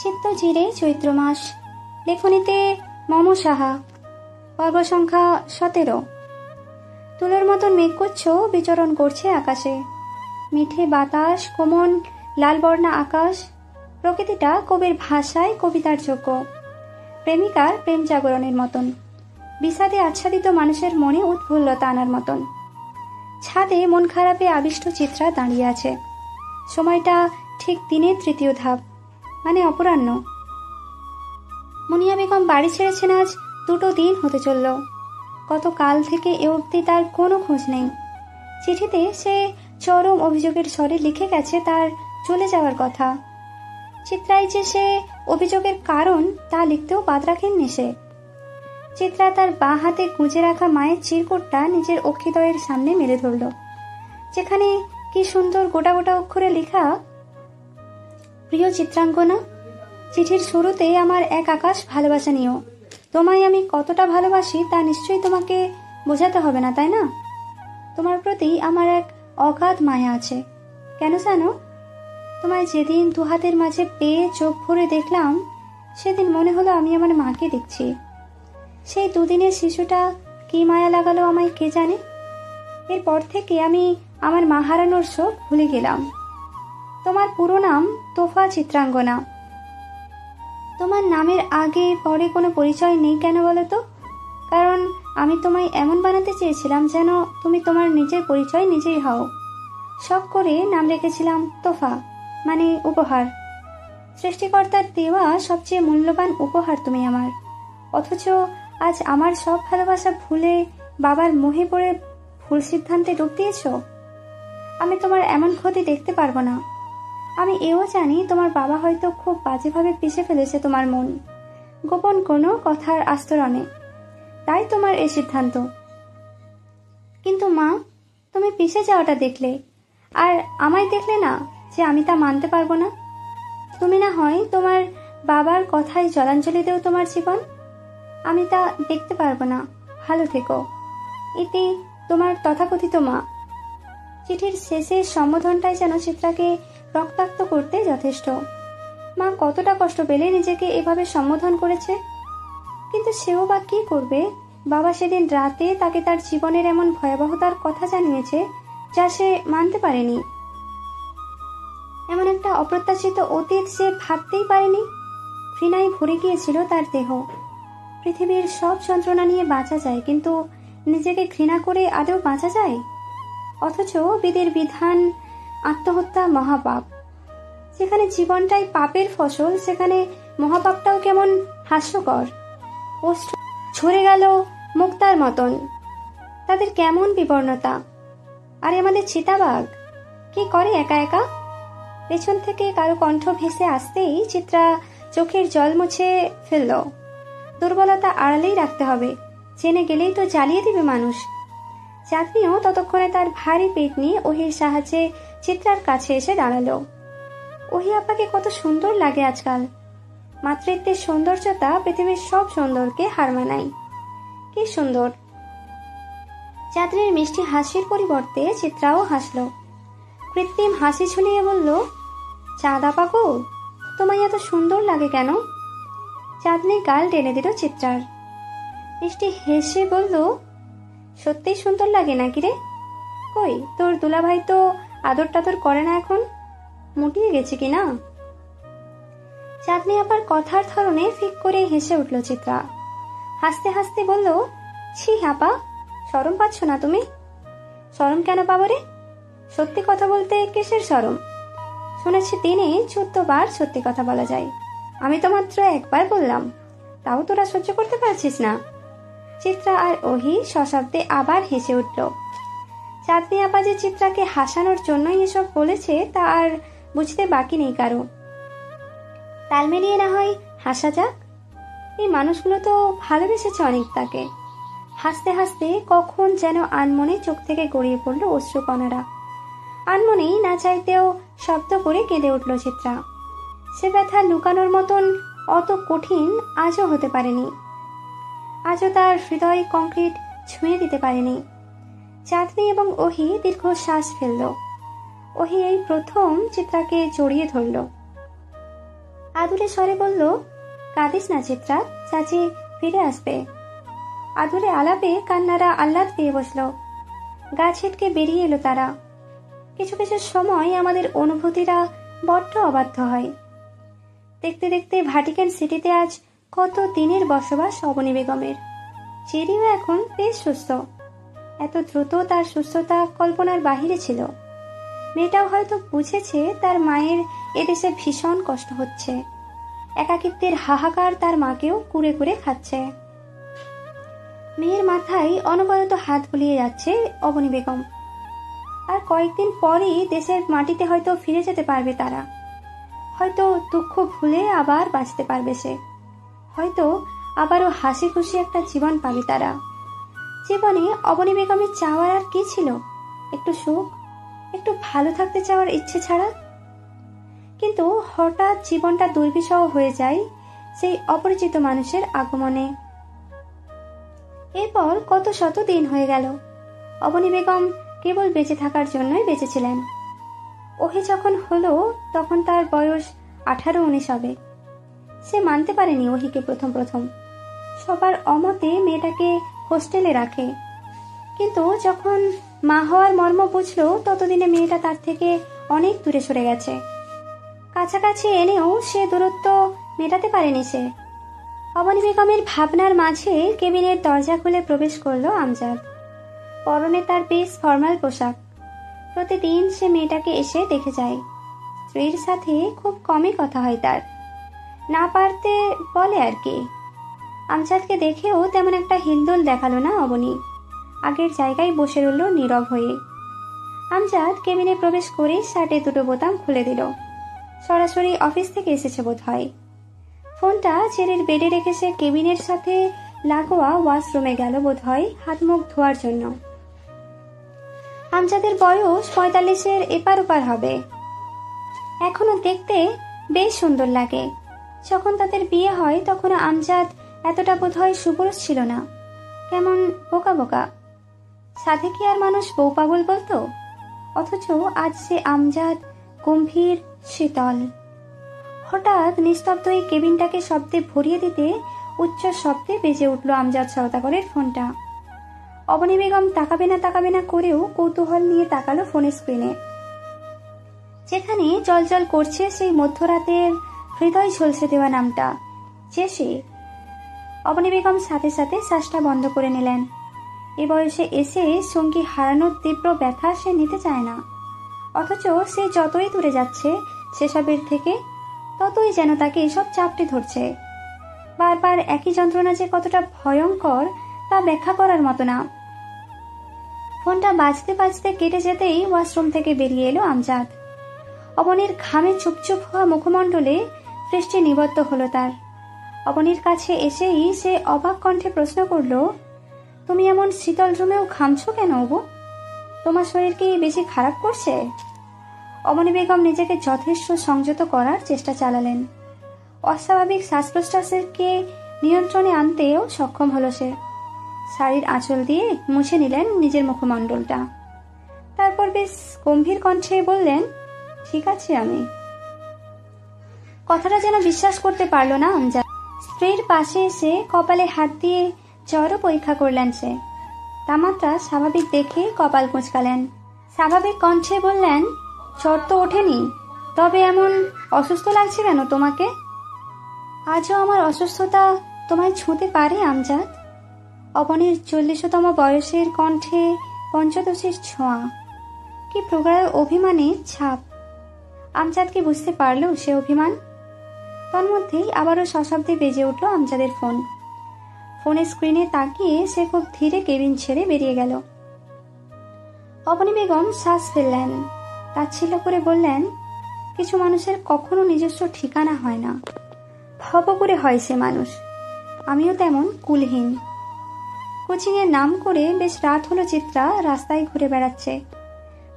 চিত্তজিরে চৈত্র মাস। লেখনীতে মম সাহা। পর্ব সংখ্যা 17। তুলোর মতন মেঘগুচ্ছ বিচরণ করছে আকাশে। মিঠে বাতাস, কোমল লালবর্ণা আকাশ, প্রকৃতিটা কবির ভাষায় কবিতার যোগ্য। প্রেমিকার প্রেম জাগরণের মতন, বিষাদে আচ্ছাদিত মানুষের মনে উৎফুল্লতা আনার মতন। ছাদে মন খারাপে আবিষ্ট চিত্রা দাঁড়িয়ে আছে। সময়টা ঠিক দিনের তৃতীয় ধাপ, মানে অপরাহ্ন। মুনিয়া বেগম বাড়ি ছেড়েছেন আজ 2 দিন হতে চলল। গতকাল থেকে এ অবধি তার কোনো খোঁজ নেই। চিঠিতে সে চরম অভিযোগের স্বরে লিখে গেছে তার চলে যাওয়ার কথা। চিত্রায় যে সে অভিযোগের কারণ তা লিখতেও বাদ রাখেননি সে। চিত্রা তার বাঁ হাতে গুঁজে রাখা মায়ের চিরকুটটা নিজের অক্ষিদয়ের সামনে মেলে ধরল, যেখানে কি সুন্দর গোটা গোটা অক্ষরে লেখা, প্রিয় চিত্রাঙ্গনা, চিঠির শুরুতে আমার এক আকাশ ভালোবাসা নিও। তোমায় আমি কতটা ভালোবাসি তা নিশ্চয়ই তোমাকে বোঝাতে হবে না, তাই না? তোমার প্রতি আমার এক অগাধ মায়া আছে। কেন জানো? তোমায় যেদিন 2 হাতের মাঝে পেয়ে চোখ ভরে দেখলাম, সেদিন মনে হলো আমি আমার মাকে দেখছি। সেই 2 দিনের শিশুটা কি মায়া লাগালো আমায় কে জানে। এরপর থেকে আমি আমার মা হারানোর শোক ভুলে গেলাম। তোমার পুরো নাম তোফা চিত্রাঙ্গনা। তোমার নামের আগে পরে কোনো পরিচয় নেই কেন বলো তো? কারণ আমি তোমায় এমন বানাতে চেয়েছিলাম যেন তুমি তোমার নিজের পরিচয় নিজেই হও। শখ করে নাম রেখেছিলাম তোফা, মানে উপহার। সৃষ্টিকর্তার দেওয়া সবচেয়ে মূল্যবান উপহার তুমি আমার। অথচ আজ আমার সব ভালোবাসা ভুলে বাবার মোহে পড়ে ভুল সিদ্ধান্তে ডুব দিয়েছ। আমি তোমার এমন ক্ষতি দেখতে পারবো না। আমি এও জানি তোমার বাবা হয়তো খুব বাজেভাবে পিষে ফেলেছে তোমার মন, গোপন কোনো কথার আস্তরণে, তাই তোমার এই সিদ্ধান্ত। কিন্তু মা, তুমি পিষে যাওয়াটা দেখলে, আর আমায় দেখলে না যে আমি তা মানতে পারবো না। তুমি না হয় তোমার বাবার কথায় জলাঞ্জলি দেও তোমার জীবন, আমি তা দেখতে পারবো না। ভালো থেকো। এতে তোমার তথাকথিত মা। চিঠির শেষের সম্বোধনটাই যেন চিত্রাকে রক্তাক্ত করতে যথেষ্ট। মা কতটা কষ্ট পেলে নিজেকে এভাবে সম্বোধন করেছে। কিন্তু সেও বা কি করবে? বাবা সেদিন রাতে তাকে তার জীবনের এমন ভয়াবহতার কথা জানিয়েছে যা সে মানতে পারেনি। এমন একটা অপ্রত্যাশিত অতীত সে ভাবতেই পারেনি। ঘৃণায় ভরে গিয়েছিল তার দেহ। পৃথিবীর সব যন্ত্রণা নিয়ে বাঁচা যায়, কিন্তু নিজেকে ঘৃণা করে আদৌ বাঁচা যায়? অথচ বিধির বিধান আত্মহত্যা মহাপাপ। যেখানে জীবনটাই পাপের ফসল, সেখানে মহাপাপটাও কেমন হাস্যকর। অশ্রু ঝরে গেল মুক্তার মতন। তাদের কেমন বিবর্ণতা। আরে আমাদের চিতাবাঘ কি করে একা একা? পেছন থেকে কারো কণ্ঠ ভেসে আসতেই চিত্রা চোখের জল মুছে ফেলল। দুর্বলতা আড়ালেই রাখতে হবে, জেনে গেলেই তো জ্বালিয়ে দিবে মানুষ। চাঁদনিও ততক্ষণে তার ভারী পেট নিয়ে ওহির সাহায্যে চিত্রার কাছে এসে দাঁড়ালো। ওহি আপাকে কত সুন্দর লাগে আজকাল। মাতৃত্বের সৌন্দর্যতা পৃথিবীর সব সুন্দরকে হার মানায়। কি সুন্দর! চাঁদনির মিষ্টি হাসির পরিবর্তে চিত্রাও হাসল। কৃত্রিম হাসি ঝুলিয়ে বলল, চাঁদ আপা গো, তোমায় এত সুন্দর লাগে কেন? চাঁদনি গাল টেনে দিল চিত্রার। মিষ্টি হেসে বলল, সত্যিই সুন্দর লাগে নাকি রে? কই তোর দুলাভাই তো আদর টাদর করে না এখন, মুটিয়ে গেছে কি না? চাঁদনি আপার কথার ধরনে ফিক করে হেসে উঠল চিত্রা। হাসতে হাসতে বলল, ছি আপা, শরম পাচ্ছ না তুমি? শরম কেন পাবো রে? সত্যি কথা বলতে কিসের শরম? শুনেছি দিনে 14 বার সত্যি কথা বলা যায়। আমি তো মাত্র 1 বার বললাম, তাও তোরা সহ্য করতে পারছিস না। চিত্রা আর ওহি সশব্দে আবার হেসে উঠল। চাঁদনি আপা যে চিত্রাকে হাসানোর জন্যই এসব বলেছে তা আর বুঝতে বাকি নেই কারো। তাল মিলিয়ে না হয় হাসা যাক। এই মানুষগুলো তো ভালোবেসেছে অনেক তাকে। হাসতে হাসতে কখন যেন আনমনে চোখ থেকে গড়িয়ে পড়ল অশ্রুকণারা। আনমনেই না চাইতেও শব্দ করে কেঁদে উঠল চিত্রা। সে ব্যথা লুকানোর মতন অত কঠিন আজও হতে পারেনি। আজও তার হৃদয় কংক্রিট ছুঁয়ে দিতে পারেনি। চাঁদনি এবং ওহি দীর্ঘ শ্বাস ফেলল। ওহি এই প্রথম চিত্রাকে জড়িয়ে ধরল। আদুরে স্বরে বলল, কাঁদিস না চিত্রা, চাচি ফিরে আসবে। আদুরে আলাপে কান্নারা আহ্লাদ পেয়ে বসল। গা ছিটকে বেরিয়ে এলো তারা। কিছু কিছু সময় আমাদের অনুভূতিরা বড্ড অবাধ্য হয়। দেখতে দেখতে ভাটিকান সিটিতে আজ কত দিনের বসবাস অবনী বেগমের। চেরিও এখন বেশ সুস্থ। এত দ্রুত তার সুস্থতা কল্পনার বাহিরে ছিল। মেয়েটাও হয়তো বুঝেছে তার মায়ের এদেশে ভীষণ কষ্ট হচ্ছে। একাকিত্বের হাহাকার তার মাকেও কুরে কুরে খাচ্ছে। মেয়ের মাথায় অনবরত হাত বুলিয়ে যাচ্ছে অবনী বেগম। আর কয়েকদিন পরেই দেশের মাটিতে হয়তো ফিরে যেতে পারবে তারা। হয়তো দুঃখ ভুলে আবার বাঁচতে পারবে সে। হয়তো আবারও হাসি খুশি একটা জীবন পাবে তারা। জীবনে অবনী বেগমের চাওয়ার আর কি ছিল? একটু সুখ, একটু ভালো থাকতে চাওয়ার ইচ্ছে ছাড়া। কিন্তু হঠাৎ জীবনটা দুর্বিষহ হয়ে যায় সেই অপরিচিত মানুষের আগমনে। এরপর কত শত দিন হয়ে গেল। অবনী বেগম কেবল বেঁচে থাকার জন্যই বেঁচেছিলেন। ওহি যখন হলো তখন তার বয়স 18-19 হবে। সে মানতে পারেনি ওহিকে প্রথম প্রথম। সবার অমতে মেয়েটাকে হোস্টেলে রাখে। কিন্তু যখন মা হওয়ার মর্ম বুঝলো ততদিনে মেয়েটা তার থেকে অনেক দূরে সরে গেছে। কাছাকাছি এনেও সে দূরত্ব মেটাতে পারেনি সে। অবনী বেগমের ভাবনার মাঝে কেবিনের দরজা খুলে প্রবেশ করলো আমজাদ। পরনে তার বেশ ফর্মাল পোশাক। প্রতিদিন সে মেয়েটাকে এসে দেখে যায়। স্ত্রীর সাথে খুব কমই কথা হয় তার, না পারতে বলে আর কি। আমজাদকে দেখেও তেমন একটা হিলদোল দেখালো না অবনী। আগের জায়গায় বসে রইল নীরব হয়ে। আমজাদ কেবিনে প্রবেশ করে শার্টে দুটো বোতাম খুলে দিল। সরাসরি অফিস থেকে এসেছে বোধ হয়। ফোনটা চেরির বেডে রেখে সে কেবিনের সাথে লাগোয়া ওয়াশরুমে গেল বোধ হয় হাত মুখ ধোয়ার জন্য। আমজাদের বয়স 45-এর এপার ওপার হবে। এখনো দেখতে বেশ সুন্দর লাগে। যখন তাদের বিয়ে হয় তখন আমজাদ এতটা বোধ হয় সুপুরুষ ছিল না, কেমন বোকা বোকা। সাথে কি আর মানুষ বউ পাগল বলতো? অথচ আজ সে আমজাদ গম্ভীর শীতল। হঠাৎ নিস্তব্ধ এই কেবিনটাকে শব্দে ভরিয়ে দিতে উচ্চ শব্দে বেজে উঠল আমজাদ সওদাগরের ফোনটা। অবনী বেগম তাকাবে না করেও কৌতূহল নিয়ে তাকালো ফোনের স্ক্রিনে, যেখানে জলজল করছে সেই মধ্যরাতের হৃদয় ঝলসে দেওয়া নামটা জেসি। অবনী বেগম সাথে সাথে শ্বাসটা বন্ধ করে নিলেন। এ বয়সে এসে সঙ্গী হারানোর তীব্র ব্যথা সে নিতে চায় না। অথচ সে যতই দূরে যাচ্ছে সেসবের থেকে, ততই যেন তাকে এসব চাপটে ধরছে। বারবার একই যন্ত্রণা যে কতটা ভয়ঙ্কর তা ব্যাখ্যা করার মতো না। ফোনটা বাজতে বাজতে কেটে যেতেই ওয়াশরুম থেকে বেরিয়ে এলো আমজাদ। অবনীর ঘামে চুপচুপ হওয়া মুখমণ্ডলে দৃষ্টি নিবদ্ধ হলো তার। অবনীর কাছে এসেই সে অবাক কণ্ঠে প্রশ্ন করল, তুমি এমন শীতল রুমেও ঘামছো কেন অবু? তোমার শরীর কি বেশি খারাপ করছে? অবনী বেগম নিজেকে যথেষ্ট সংযত করার চেষ্টা চালালেন। অস্বাভাবিক শ্বাস প্রশ্বাসকে নিয়ন্ত্রণে আনতেও সক্ষম হলো সে। শাড়ির আঁচল দিয়ে মুছে নিলেন নিজের মুখমণ্ডলটা। তারপর বেশ গম্ভীর কণ্ঠে বললেন, ঠিক আছে আমি। কথাটা যেন বিশ্বাস করতে পারল না আমজাদ। স্ত্রীর পাশে এসে কপালে হাত দিয়ে জ্বরও পরীক্ষা করলেন সে। তাপমাত্রা স্বাভাবিক দেখে কপাল কুঁচকালেন। স্বাভাবিক কণ্ঠে বললেন, জ্বর তো ওঠেনি, তবে এমন অসুস্থ লাগছে কেন তোমাকে? আজও আমার অসুস্থতা তোমায় ছুঁতে পারে আমজাদ? অবনীর 40তম বয়সের কণ্ঠে পঞ্চদশীর ছোঁয়া, কি প্রগাঢ় অভিমানের ছাপ। আমজাদ কি বুঝতে পারল সে অভিমান? তন্মধ্যেই আবারও সশব্দে বেজে উঠল আমজাদের ফোন। ফোনের স্ক্রিনে তাকিয়ে সে খুব ধীরে কেবিন ছেড়ে বেরিয়ে গেল। অবনী বেগম শ্বাস ফেললেন, তাচ্ছিল্য করে বললেন, কিছু মানুষের কখনো নিজস্ব ঠিকানা হয় না, ভব করে হয় সে মানুষ। আমিও তেমন কুলহীন। কোচিংয়ের নাম করে বেশ রাত হলো চিত্রা রাস্তায় ঘুরে বেড়াচ্ছে।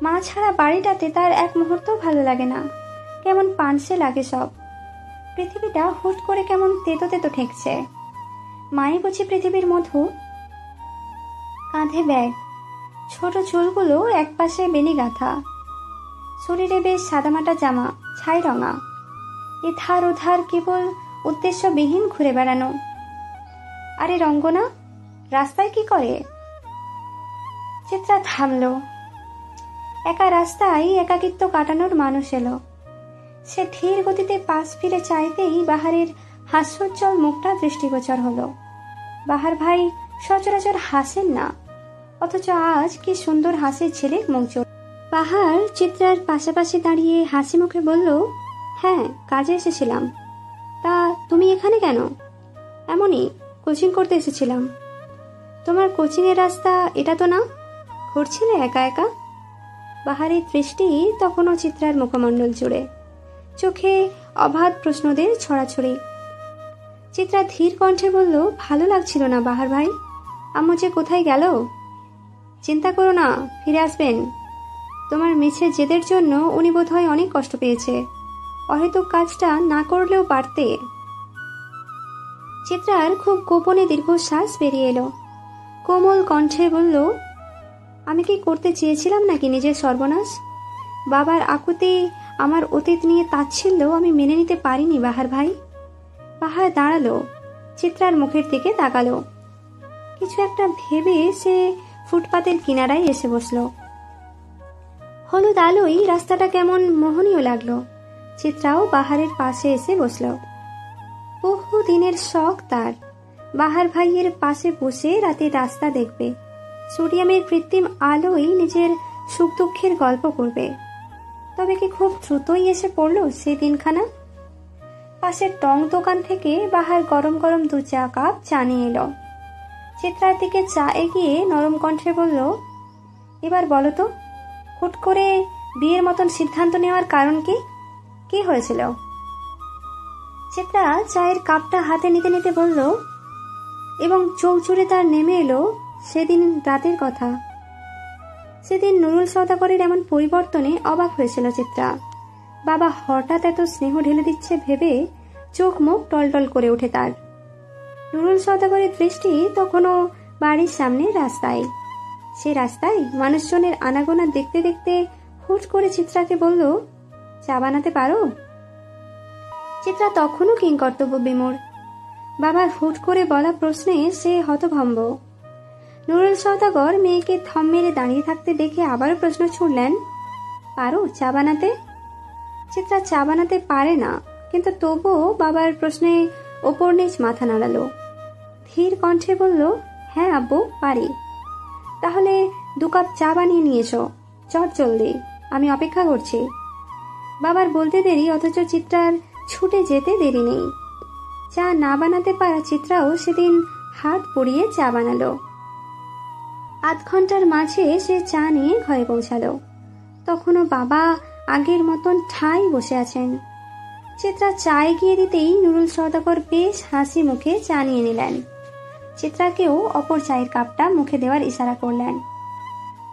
মা ছাড়া বাড়িটাতে তার এক মুহূর্ত ভালো লাগে না, কেমন পানসে লাগে সব। পৃথিবীটা হুট করে কেমন তেতো তেতো ঠেকছে। মাই বুঝি পৃথিবীর মধু। কাঁধে ব্যাগ, ছোট চুলগুলো একপাশে বেনি গাঁথা, শরীরে বেশ সাদামাটা জামা, ছাই রঙা। এধার ওধার কেবল উদ্দেশ্যবিহীন ঘুরে বেড়ানো। আরে রঙ্গনা, রাস্তায় কি করে? চিত্রা থামল। একা রাস্তায় একাকিত্ব কাটানোর মানুষ এলো। সে ধীর গতিতে পাশ ফিরে চাইতেই বাহারের হাস্যোজ্জ্বল মুখটা দৃষ্টিগোচর হলো। বাহার ভাই সচরাচর হাসেন না, অথচ আজ কি সুন্দর হাসির ছেলের মুখ জোর। বাহার চিত্রার পাশাপাশি দাঁড়িয়ে হাসি মুখে বলল, হ্যাঁ, কাজে এসেছিলাম। তা তুমি এখানে কেন? এমনই, কোচিং করতে এসেছিলাম। তোমার কোচিংয়ের রাস্তা এটা তো না? ঘুরছিলে একা একা? বাহারের দৃষ্টি তখনও চিত্রার মুখমণ্ডল জুড়ে, চোখে অবাধ প্রশ্নদের ছড়াছড়ি। চিত্রা ধীর কণ্ঠে বলল, ভালো লাগছিল না বাহার ভাই। আম্মু যে কোথায় গেল? চিন্তা করো না, ফিরে আসবেন। তোমার মিছে জেদের জন্য উনি বোধহয় অনেক কষ্ট পেয়েছে। অহেতুক কাজটা না করলেও পারতে। চিত্রার খুব গোপনে দীর্ঘশ্বাস বেরিয়ে এলো। কোমল কণ্ঠে বলল, আমি কি করতে চেয়েছিলাম নাকি নিজের সর্বনাশ? বাবার আকুতি আমার অতীত নিয়ে তাচ্ছিল্য আমি মেনে নিতে পারিনি বাহার ভাই। বাহার দাঁড়ালো, চিত্রার মুখের দিকে তাকালো। কিছু একটা ভেবে সে ফুটপাতের কিনারায় এসে বসল। হলুদ আলোয় রাস্তাটা কেমন মোহনীয় লাগলো। চিত্রাও বাহারের পাশে এসে বসল। বহু দিনের শখ তার বাহার ভাইয়ের পাশে বসে রাতে রাস্তা দেখবে, সোডিয়ামের কৃত্রিম আলোয় নিজের সুখ দুঃখের গল্প করবে। তবে কি খুব দ্রুতই এসে পড়ল সে দিনখানা। পাশের টং দোকান থেকে বাহার গরম গরম 2 কাপ চা নিয়ে এলো। চিত্রার দিকে চা এগিয়ে নরম কণ্ঠে বলল, এবার বলো তো, হুট করে বিয়ের মতন সিদ্ধান্ত নেওয়ার কারণ কি? কি হয়েছিল? চিত্রা চায়ের কাপটা হাতে নিতে নিতে বলল, এবং চোখ জুড়ে তার নেমে এলো সেদিন রাতের কথা। সেদিন নুরুল সওদাগরের এমন পরিবর্তনে অবাক হয়েছিল চিত্রা। বাবা হঠাৎ এত স্নেহ ঢেলে দিচ্ছে ভেবে চোখ মুখ টলটল করে ওঠে তার। নুরুল সওদাগরের দৃষ্টি তখনও বাড়ির সামনে রাস্তায়। সে রাস্তায় মানুষজনের আনাগোনা দেখতে দেখতে হুট করে চিত্রাকে বলল, চা বানাতে পারো? চিত্রা তখনও কিংকর্তব্য বিমূঢ়। বাবার হুট করে বলা প্রশ্নে সে হতভম্ব। নুরুল সওদাগর মেয়েকে থম মেরে দাঁড়িয়ে থাকতে দেখে আবারও প্রশ্ন ছুড়লেন, পারো চা বানাতে? চিত্রা চা বানাতে পারে না, কিন্তু তবুও বাবার প্রশ্নে ওপর নিচ মাথা নাড়ালো। ধীর কণ্ঠে বলল, হ্যাঁ আব্বু, পারি। তাহলে 2 কাপ চা বানিয়ে নিয়ে এসো, চট জলদি, আমি অপেক্ষা করছি। বাবার বলতে দেরি, অথচ চিত্রার ছুটে যেতে দেরি নেই। চা না বানাতে পারা চিত্রাও সেদিন হাত পুড়িয়ে চা বানালো। আধ ঘন্টার মাঝে সে চা নিয়ে ঘরে পৌঁছালো। তখনও বাবা আগের মতন ঠাই বসে আছেন। চিত্রা চা এগিয়ে দিতেই নুরুল সওদাগর বেশ হাসি মুখে চা নিয়ে নিলেন। চিত্রাকেও অপর চায়ের কাপটা মুখে দেওয়ার ইশারা করলেন।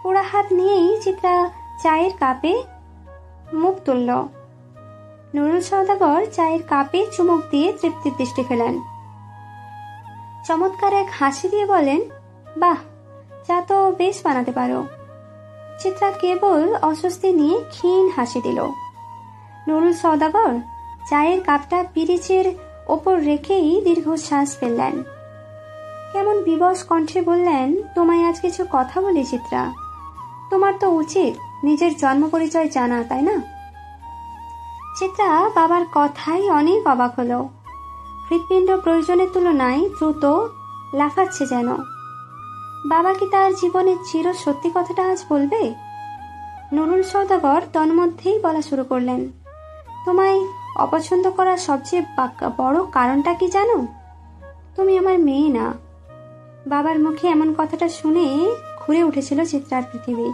পোড়া হাত নিয়েই চিত্রা চায়ের কাপে মুখ তুলল। নুরুল সওদাগর চায়ের কাপে চুমুক দিয়ে তৃপ্তির দৃষ্টি ফেলেন। চমৎকার এক হাসি দিয়ে বলেন, বাহ, চা তো বেশ বানাতে পারো। চিত্রা কেবল অস্বস্তি নিয়ে ক্ষীণ হাসি দিল। নুরুল সওদাগর চায়ের কাপটা পিরিচের ওপর রেখেই দীর্ঘশ্বাস ফেললেন। কেমন বিবশ কণ্ঠে বললেন, তোমায় আজ কিছু কথা বলি চিত্রা। তোমার তো উচিত নিজের জন্ম পরিচয় জানা, তাই না? চিত্রা বাবার কথাই অনেক অবাক হলো। হৃৎপিণ্ড প্রয়োজনের তুলনায় দ্রুত লাফাচ্ছে যেন। বাবা কি তার জীবনের চির সত্যি কথাটা আজ বলবে? নুরুল সওদাগর তন্মধ্যেই বলা শুরু করলেন, তোমায় অপছন্দ করার সবচেয়ে বড় কারণটা কি জানো? তুমি আমার মেয়ে না। বাবার মুখে এমন কথাটা শুনে ঘুরে উঠেছিল চিত্রার পৃথিবী।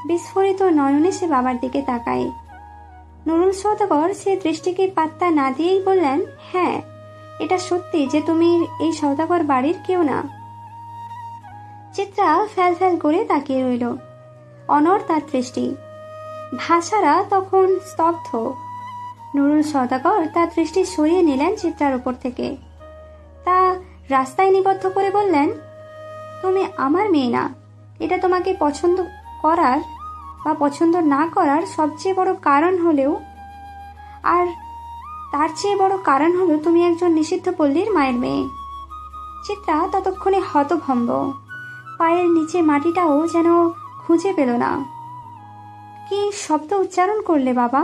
বিস্ফোরিত নয়নে সে বাবার দিকে তাকায়। নুরুল সওদাগর সে দৃষ্টিকে পাত্তা না দিয়েই বললেন, হ্যাঁ, এটা সত্যি যে তুমি এই সওদাগর বাড়ির কেউ না। চিত্রা ফ্যাল ফ্যাল করে তাকিয়ে রইল। অনড় তার দৃষ্টি। ভাষারা তখন স্তব্ধ। নুরুল সওদাগর তার দৃষ্টি সরিয়ে নিলেন চিত্রার উপর থেকে। তা রাস্তায় নিবদ্ধ করে বললেন, তুমি আমার মেয়ে না। এটা তোমাকে পছন্দ করার বা পছন্দ না করার সবচেয়ে বড় কারণ হলেও, আর তার চেয়ে বড় কারণ হলো তুমি একজন নিষিদ্ধ পল্লীর মায়ের মেয়ে। চিত্রা ততক্ষণে হতভম্ব, পায়ের নিচে মাটিটাও যেন খুঁজে পেল না। কি শব্দ উচ্চারণ করলে বাবা?